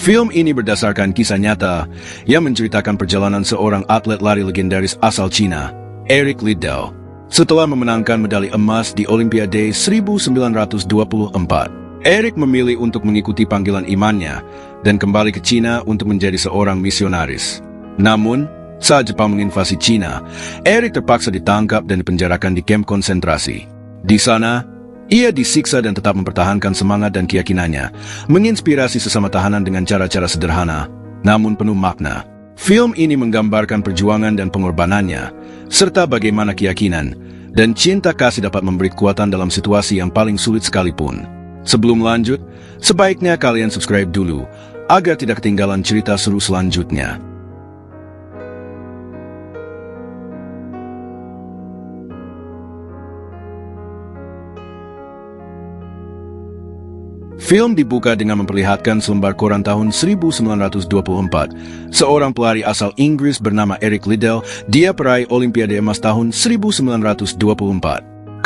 Film ini berdasarkan kisah nyata yang menceritakan perjalanan seorang atlet lari legendaris asal Cina, Eric Liddell, setelah memenangkan medali emas di Olimpiade 1924. Eric memilih untuk mengikuti panggilan imannya dan kembali ke Cina untuk menjadi seorang misionaris. Namun, saat Jepang menginvasi Cina, Eric terpaksa ditangkap dan dipenjarakan di kamp konsentrasi. Di sana, ia disiksa dan tetap mempertahankan semangat dan keyakinannya, menginspirasi sesama tahanan dengan cara-cara sederhana, namun penuh makna. Film ini menggambarkan perjuangan dan pengorbanannya, serta bagaimana keyakinan dan cinta kasih dapat memberi kekuatan dalam situasi yang paling sulit sekalipun. Sebelum lanjut, sebaiknya kalian subscribe dulu, agar tidak ketinggalan cerita seru selanjutnya. Film dibuka dengan memperlihatkan selembar koran tahun 1924. Seorang pelari asal Inggris bernama Eric Liddell, dia peraih Olimpiade emas tahun 1924.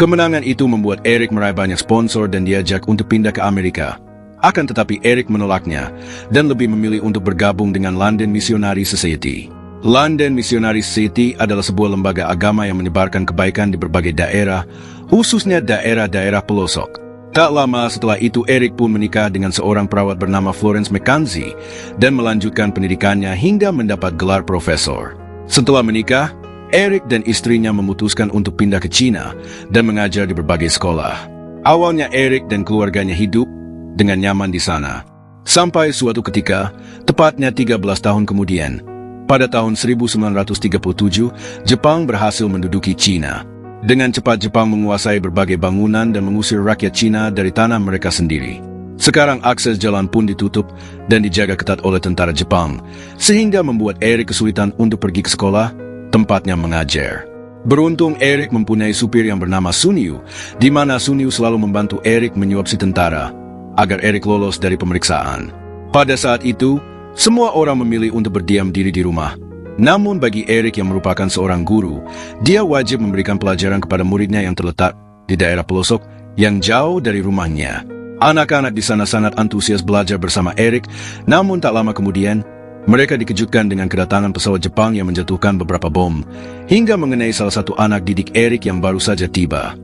Kemenangan itu membuat Eric meraih banyak sponsor dan diajak untuk pindah ke Amerika. Akan tetapi Eric menolaknya dan lebih memilih untuk bergabung dengan London Missionary Society. London Missionary Society adalah sebuah lembaga agama yang menyebarkan kebaikan di berbagai daerah, khususnya daerah-daerah pelosok. Tak lama setelah itu Eric pun menikah dengan seorang perawat bernama Florence Mackenzie dan melanjutkan pendidikannya hingga mendapat gelar profesor. Setelah menikah, Eric dan istrinya memutuskan untuk pindah ke Cina dan mengajar di berbagai sekolah. Awalnya Eric dan keluarganya hidup dengan nyaman di sana. Sampai suatu ketika, tepatnya 13 tahun kemudian, pada tahun 1937, Jepang berhasil menduduki Cina. Dengan cepat Jepang menguasai berbagai bangunan dan mengusir rakyat Cina dari tanah mereka sendiri. Sekarang akses jalan pun ditutup dan dijaga ketat oleh tentara Jepang, sehingga membuat Eric kesulitan untuk pergi ke sekolah, tempatnya mengajar. Beruntung Eric mempunyai supir yang bernama Sun Yu, di mana Sun Yu selalu membantu Eric menyuap si tentara, agar Eric lolos dari pemeriksaan. Pada saat itu, semua orang memilih untuk berdiam diri di rumah. Namun bagi Eric yang merupakan seorang guru, dia wajib memberikan pelajaran kepada muridnya yang terletak di daerah pelosok yang jauh dari rumahnya. Anak-anak di sana sangat antusias belajar bersama Eric, namun tak lama kemudian, mereka dikejutkan dengan kedatangan pesawat Jepang yang menjatuhkan beberapa bom, hingga mengenai salah satu anak didik Eric yang baru saja tiba.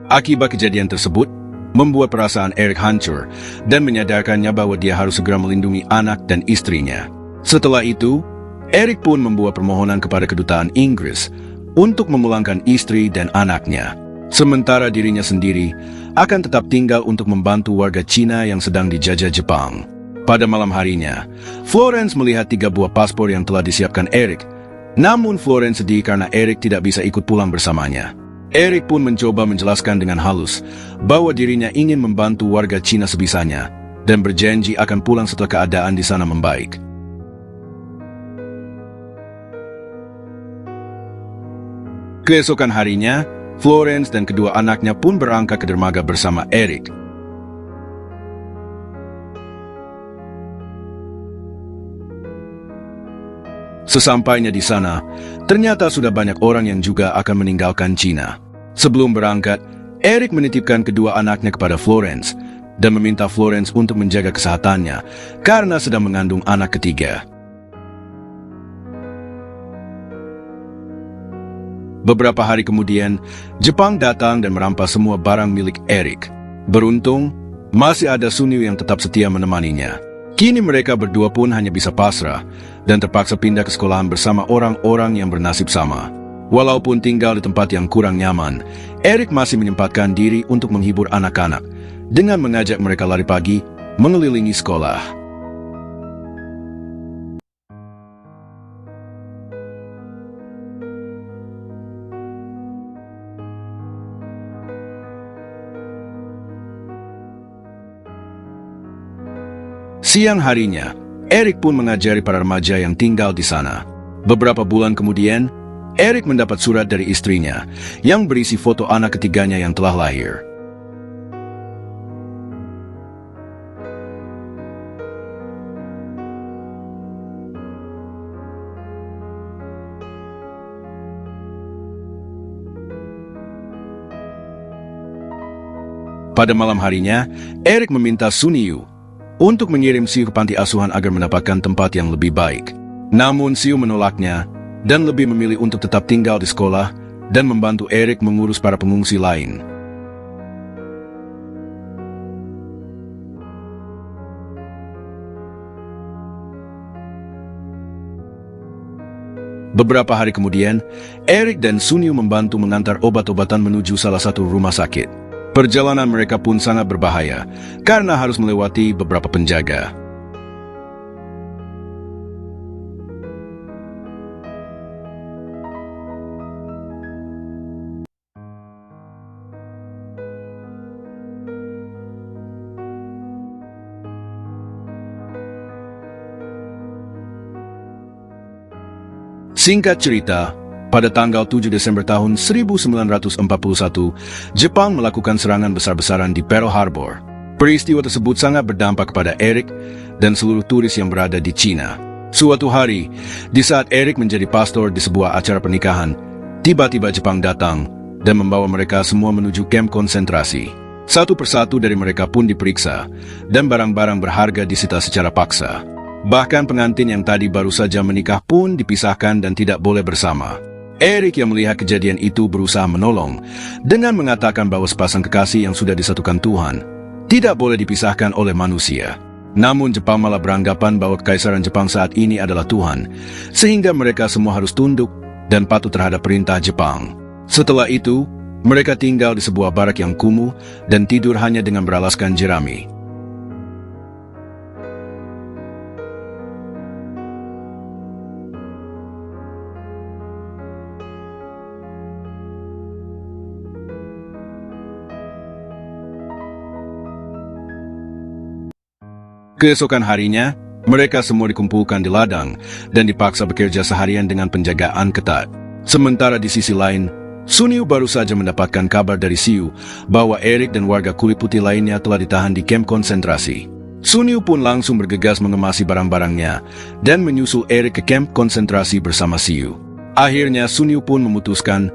Akibat kejadian tersebut, membuat perasaan Eric hancur dan menyadarkannya bahwa dia harus segera melindungi anak dan istrinya. Setelah itu, Eric pun membuat permohonan kepada kedutaan Inggris untuk memulangkan istri dan anaknya. Sementara dirinya sendiri akan tetap tinggal untuk membantu warga Cina yang sedang dijajah Jepang. Pada malam harinya, Florence melihat 3 buah paspor yang telah disiapkan Eric. Namun Florence sedih karena Eric tidak bisa ikut pulang bersamanya. Eric pun mencoba menjelaskan dengan halus bahwa dirinya ingin membantu warga Cina sebisanya dan berjanji akan pulang setelah keadaan di sana membaik. Keesokan harinya, Florence dan kedua anaknya pun berangkat ke dermaga bersama Eric. Sesampainya di sana, ternyata sudah banyak orang yang juga akan meninggalkan Cina. Sebelum berangkat, Eric menitipkan kedua anaknya kepada Florence dan meminta Florence untuk menjaga kesehatannya karena sedang mengandung anak ketiga. Beberapa hari kemudian, Jepang datang dan merampas semua barang milik Eric. Beruntung, masih ada Sun Yu yang tetap setia menemaninya. Kini mereka berdua pun hanya bisa pasrah dan terpaksa pindah ke sekolahan bersama orang-orang yang bernasib sama. Walaupun tinggal di tempat yang kurang nyaman, Eric masih menyempatkan diri untuk menghibur anak-anak dengan mengajak mereka lari pagi mengelilingi sekolah. Siang harinya, Eric pun mengajari para remaja yang tinggal di sana. Beberapa bulan kemudian, Eric mendapat surat dari istrinya yang berisi foto anak ketiganya yang telah lahir. Pada malam harinya, Eric meminta Sunyu untuk mengirim Siu ke panti asuhan agar mendapatkan tempat yang lebih baik. Namun Siu menolaknya dan lebih memilih untuk tetap tinggal di sekolah dan membantu Eric mengurus para pengungsi lain. Beberapa hari kemudian, Eric dan Sunyu membantu mengantar obat-obatan menuju salah satu rumah sakit. Perjalanan mereka pun sangat berbahaya, karena harus melewati beberapa penjaga. Singkat cerita, pada tanggal 7 Desember tahun 1941, Jepang melakukan serangan besar-besaran di Pearl Harbor. Peristiwa tersebut sangat berdampak kepada Eric dan seluruh turis yang berada di Cina. Suatu hari, di saat Eric menjadi pastor di sebuah acara pernikahan, tiba-tiba Jepang datang dan membawa mereka semua menuju kamp konsentrasi. Satu persatu dari mereka pun diperiksa, dan barang-barang berharga disita secara paksa. Bahkan pengantin yang tadi baru saja menikah pun dipisahkan dan tidak boleh bersama. Eric yang melihat kejadian itu berusaha menolong dengan mengatakan bahwa sepasang kekasih yang sudah disatukan Tuhan tidak boleh dipisahkan oleh manusia. Namun Jepang malah beranggapan bahwa Kekaisaran Jepang saat ini adalah Tuhan, sehingga mereka semua harus tunduk dan patuh terhadap perintah Jepang. Setelah itu, mereka tinggal di sebuah barak yang kumuh dan tidur hanya dengan beralaskan jerami. Keesokan harinya, mereka semua dikumpulkan di ladang dan dipaksa bekerja seharian dengan penjagaan ketat. Sementara di sisi lain, Sunyu baru saja mendapatkan kabar dari Siu bahwa Eric dan warga kulit putih lainnya telah ditahan di kamp konsentrasi. Sunyu pun langsung bergegas mengemasi barang-barangnya dan menyusul Eric ke kamp konsentrasi bersama Siu. Akhirnya Sunyu pun memutuskan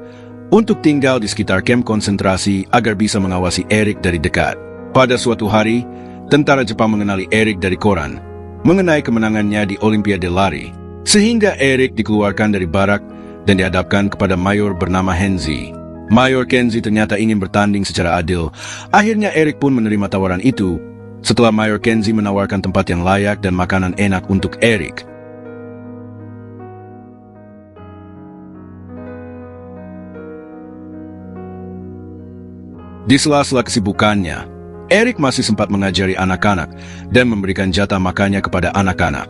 untuk tinggal di sekitar kamp konsentrasi agar bisa mengawasi Eric dari dekat. Pada suatu hari, tentara Jepang mengenali Eric dari koran mengenai kemenangannya di Olimpiade lari, sehingga Eric dikeluarkan dari barak dan dihadapkan kepada mayor bernama Henzi. Mayor Kenzi ternyata ingin bertanding secara adil. Akhirnya Eric pun menerima tawaran itu setelah Mayor Kenzi menawarkan tempat yang layak dan makanan enak untuk Eric. Di sela-sela kesibukannya, Eric masih sempat mengajari anak-anak dan memberikan jatah makannya kepada anak-anak.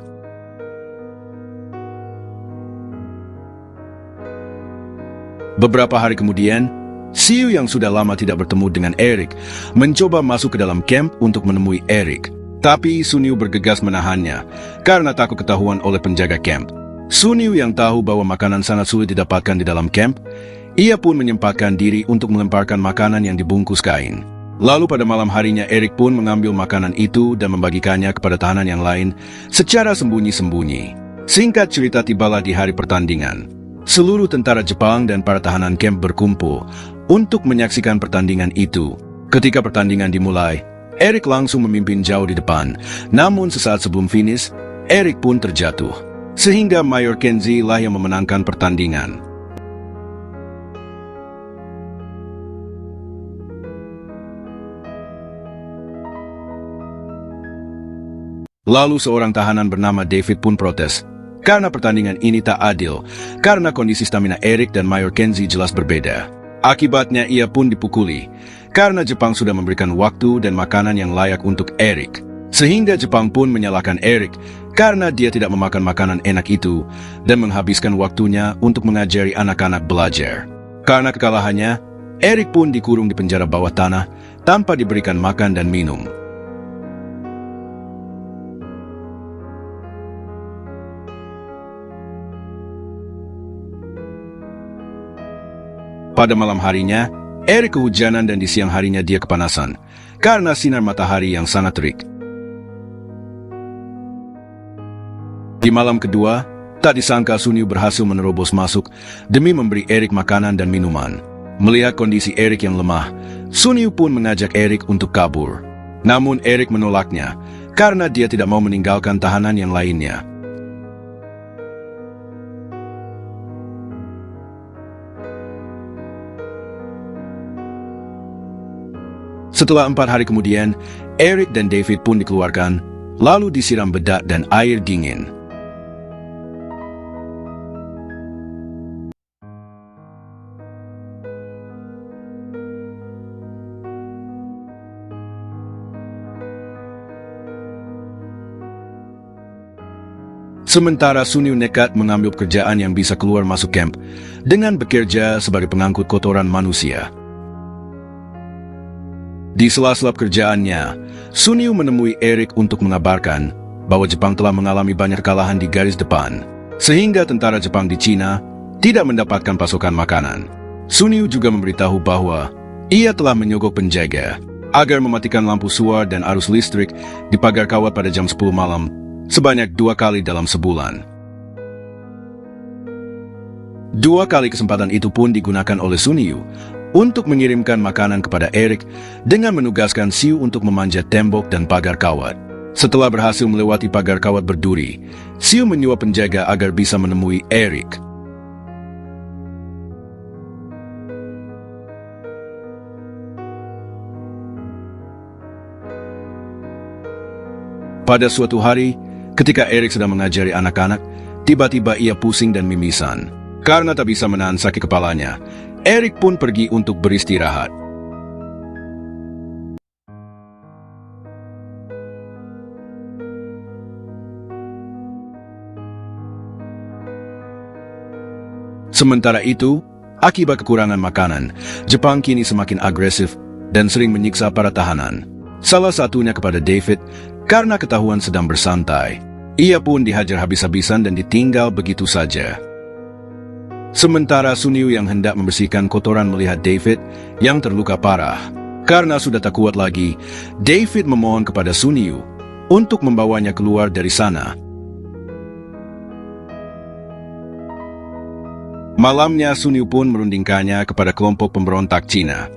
Beberapa hari kemudian, Siu yang sudah lama tidak bertemu dengan Eric mencoba masuk ke dalam camp untuk menemui Eric. Tapi Sunyu bergegas menahannya karena takut ketahuan oleh penjaga camp. Sunyu yang tahu bahwa makanan sangat sulit didapatkan di dalam camp, ia pun menyempatkan diri untuk melemparkan makanan yang dibungkus kain. Lalu pada malam harinya Eric pun mengambil makanan itu dan membagikannya kepada tahanan yang lain secara sembunyi-sembunyi. Singkat cerita, tibalah di hari pertandingan. Seluruh tentara Jepang dan para tahanan camp berkumpul untuk menyaksikan pertandingan itu. Ketika pertandingan dimulai, Eric langsung memimpin jauh di depan. Namun sesaat sebelum finish, Eric pun terjatuh, sehingga Mayor Kenzi lah yang memenangkan pertandingan. Lalu seorang tahanan bernama David pun protes karena pertandingan ini tak adil, karena kondisi stamina Eric dan Mayor Kenzi jelas berbeda. Akibatnya ia pun dipukuli, karena Jepang sudah memberikan waktu dan makanan yang layak untuk Eric. Sehingga Jepang pun menyalahkan Eric karena dia tidak memakan makanan enak itu dan menghabiskan waktunya untuk mengajari anak-anak belajar. Karena kekalahannya, Eric pun dikurung di penjara bawah tanah tanpa diberikan makan dan minum. Pada malam harinya, Eric kehujanan dan di siang harinya dia kepanasan karena sinar matahari yang sangat terik. Di malam kedua, tak disangka Sunyu berhasil menerobos masuk demi memberi Eric makanan dan minuman. Melihat kondisi Eric yang lemah, Sun Yu pun mengajak Eric untuk kabur. Namun Eric menolaknya karena dia tidak mau meninggalkan tahanan yang lainnya. Setelah 4 hari kemudian, Eric dan David pun dikeluarkan, lalu disiram bedak dan air dingin. Sementara Sun Yu nekat mengambil pekerjaan yang bisa keluar masuk camp dengan bekerja sebagai pengangkut kotoran manusia. Di sela-sela pekerjaannya, Sun Yu menemui Eric untuk mengabarkan bahwa Jepang telah mengalami banyak kekalahan di garis depan, sehingga tentara Jepang di Cina tidak mendapatkan pasokan makanan. Sun Yu juga memberitahu bahwa ia telah menyogok penjaga agar mematikan lampu suar dan arus listrik di pagar kawat pada jam 10 malam sebanyak 2 kali dalam sebulan. 2 kali kesempatan itu pun digunakan oleh Sun Yu untuk mengirimkan makanan kepada Eric dengan menugaskan Siu untuk memanjat tembok dan pagar kawat. Setelah berhasil melewati pagar kawat berduri, Siu menyuap penjaga agar bisa menemui Eric. Pada suatu hari, ketika Eric sedang mengajari anak-anak, tiba-tiba ia pusing dan mimisan. Karena tak bisa menahan sakit kepalanya, Eric pun pergi untuk beristirahat. Sementara itu, akibat kekurangan makanan, Jepang kini semakin agresif dan sering menyiksa para tahanan. Salah satunya kepada David karena ketahuan sedang bersantai. Ia pun dihajar habis-habisan dan ditinggal begitu saja. Sementara Sun Yu yang hendak membersihkan kotoran melihat David yang terluka parah. Karena sudah tak kuat lagi, David memohon kepada Sun Yu untuk membawanya keluar dari sana. Malamnya Sun Yu pun merundingkannya kepada kelompok pemberontak Cina.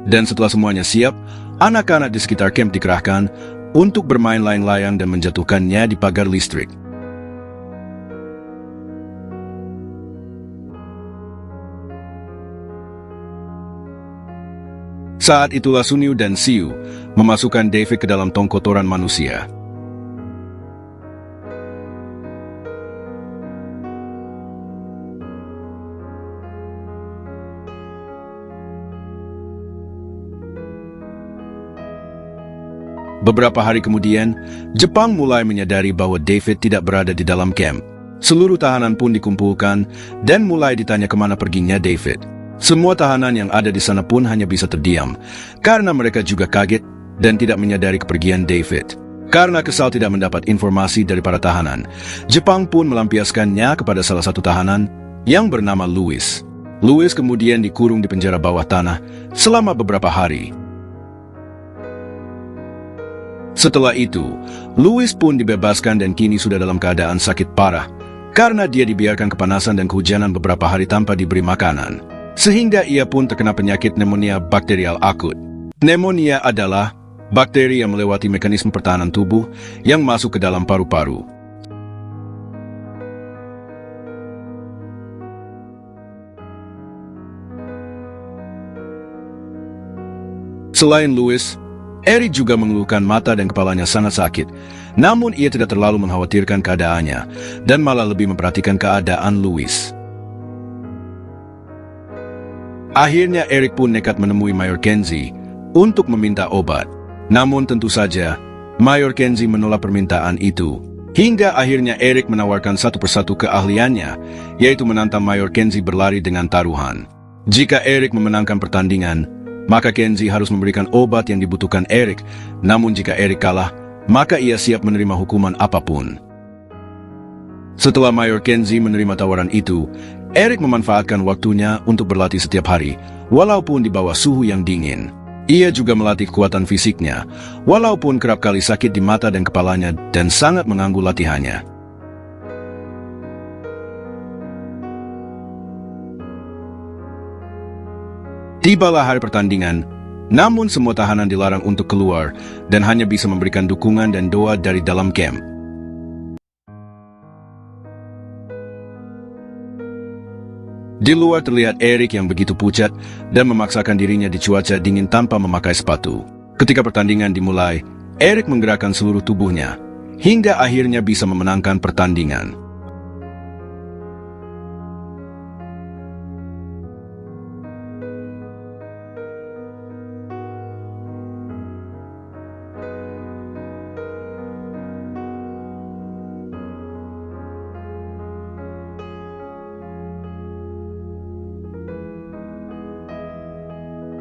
Dan setelah semuanya siap, anak-anak di sekitar camp dikerahkan untuk bermain layang-layang dan menjatuhkannya di pagar listrik. Saat itulah Sun Yu dan Siu memasukkan David ke dalam tong kotoran manusia. Beberapa hari kemudian, Jepang mulai menyadari bahwa David tidak berada di dalam camp. Seluruh tahanan pun dikumpulkan dan mulai ditanya kemana perginya David. Semua tahanan yang ada di sana pun hanya bisa terdiam, karena mereka juga kaget dan tidak menyadari kepergian David. Karena kesal tidak mendapat informasi dari para tahanan, Jepang pun melampiaskannya kepada salah satu tahanan yang bernama Louis. Louis kemudian dikurung di penjara bawah tanah selama beberapa hari. Setelah itu, Louis pun dibebaskan dan kini sudah dalam keadaan sakit parah, karena dia dibiarkan kepanasan dan kehujanan beberapa hari tanpa diberi makanan. Sehingga ia pun terkena penyakit pneumonia bakterial akut. Pneumonia adalah bakteri yang melewati mekanisme pertahanan tubuh yang masuk ke dalam paru-paru. Selain Louis, Eric juga mengeluhkan mata dan kepalanya sangat sakit. Namun ia tidak terlalu mengkhawatirkan keadaannya dan malah lebih memperhatikan keadaan Louis. Akhirnya Eric pun nekat menemui Mayor Kenzie untuk meminta obat. Namun tentu saja, Mayor Kenzie menolak permintaan itu. Hingga akhirnya Eric menawarkan satu persatu keahliannya, yaitu menantang Mayor Kenzie berlari dengan taruhan. Jika Eric memenangkan pertandingan, maka Kenzie harus memberikan obat yang dibutuhkan Eric. Namun jika Eric kalah, maka ia siap menerima hukuman apapun. Setelah Mayor Kenzie menerima tawaran itu, Eric memanfaatkan waktunya untuk berlatih setiap hari, walaupun di bawah suhu yang dingin. Ia juga melatih kekuatan fisiknya, walaupun kerap kali sakit di mata dan kepalanya dan sangat mengganggu latihannya. Tibalah hari pertandingan, namun semua tahanan dilarang untuk keluar dan hanya bisa memberikan dukungan dan doa dari dalam kamp. Di luar terlihat Eric yang begitu pucat dan memaksakan dirinya di cuaca dingin tanpa memakai sepatu. Ketika pertandingan dimulai, Eric menggerakkan seluruh tubuhnya hingga akhirnya bisa memenangkan pertandingan.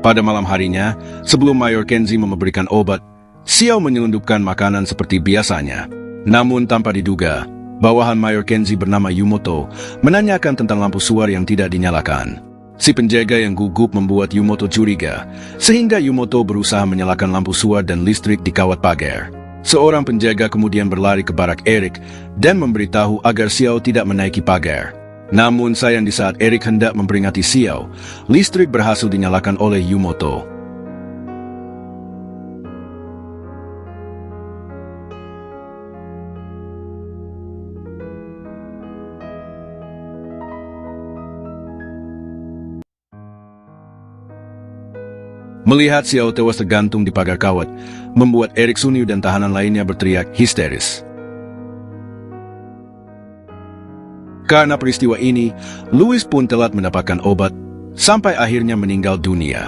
Pada malam harinya, sebelum Mayor Kenzie memberikan obat, Xiao menyelundupkan makanan seperti biasanya. Namun tanpa diduga, bawahan Mayor Kenzie bernama Yumoto menanyakan tentang lampu suar yang tidak dinyalakan. Si penjaga yang gugup membuat Yumoto curiga, sehingga Yumoto berusaha menyalakan lampu suar dan listrik di kawat pagar. Seorang penjaga kemudian berlari ke barak Eric dan memberitahu agar Xiao tidak menaiki pagar. Namun sayang di saat Eric hendak memperingati Xiao, listrik berhasil dinyalakan oleh Yumoto. Melihat Xiao tewas tergantung di pagar kawat, membuat Eric Sunyu dan tahanan lainnya berteriak histeris. Karena peristiwa ini, Louis pun telat mendapatkan obat, sampai akhirnya meninggal dunia.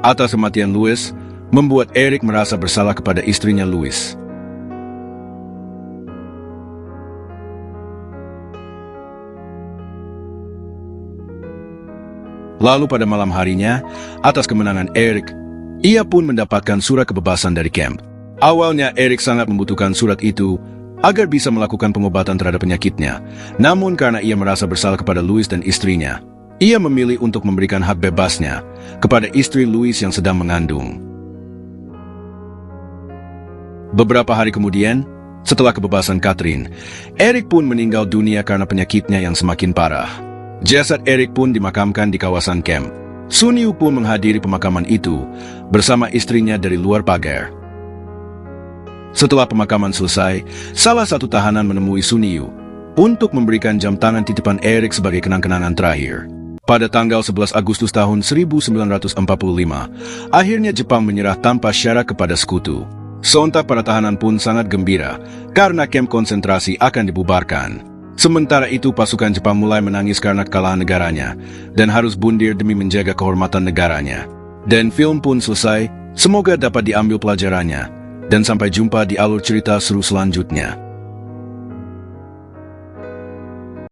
Atas kematian Louis, membuat Eric merasa bersalah kepada istrinya Louis. Lalu pada malam harinya, atas kemenangan Eric, ia pun mendapatkan surat kebebasan dari camp. Awalnya Eric sangat membutuhkan surat itu agar bisa melakukan pengobatan terhadap penyakitnya. Namun karena ia merasa bersalah kepada Louis dan istrinya, ia memilih untuk memberikan hak bebasnya kepada istri Louis yang sedang mengandung. Beberapa hari kemudian, setelah kebebasan Catherine, Eric pun meninggal dunia karena penyakitnya yang semakin parah. Jasad Eric pun dimakamkan di kawasan camp. Sun Yu pun menghadiri pemakaman itu bersama istrinya dari luar pagar. Setelah pemakaman selesai, salah satu tahanan menemui Sun Yu untuk memberikan jam tangan titipan Eric sebagai kenang-kenangan terakhir. Pada tanggal 11 Agustus tahun 1945, akhirnya Jepang menyerah tanpa syarat kepada sekutu. Sontak para tahanan pun sangat gembira karena kamp konsentrasi akan dibubarkan. Sementara itu pasukan Jepang mulai menangis karena kekalahan negaranya dan harus bundir demi menjaga kehormatan negaranya. Dan film pun selesai, semoga dapat diambil pelajarannya. Dan sampai jumpa di alur cerita seru selanjutnya.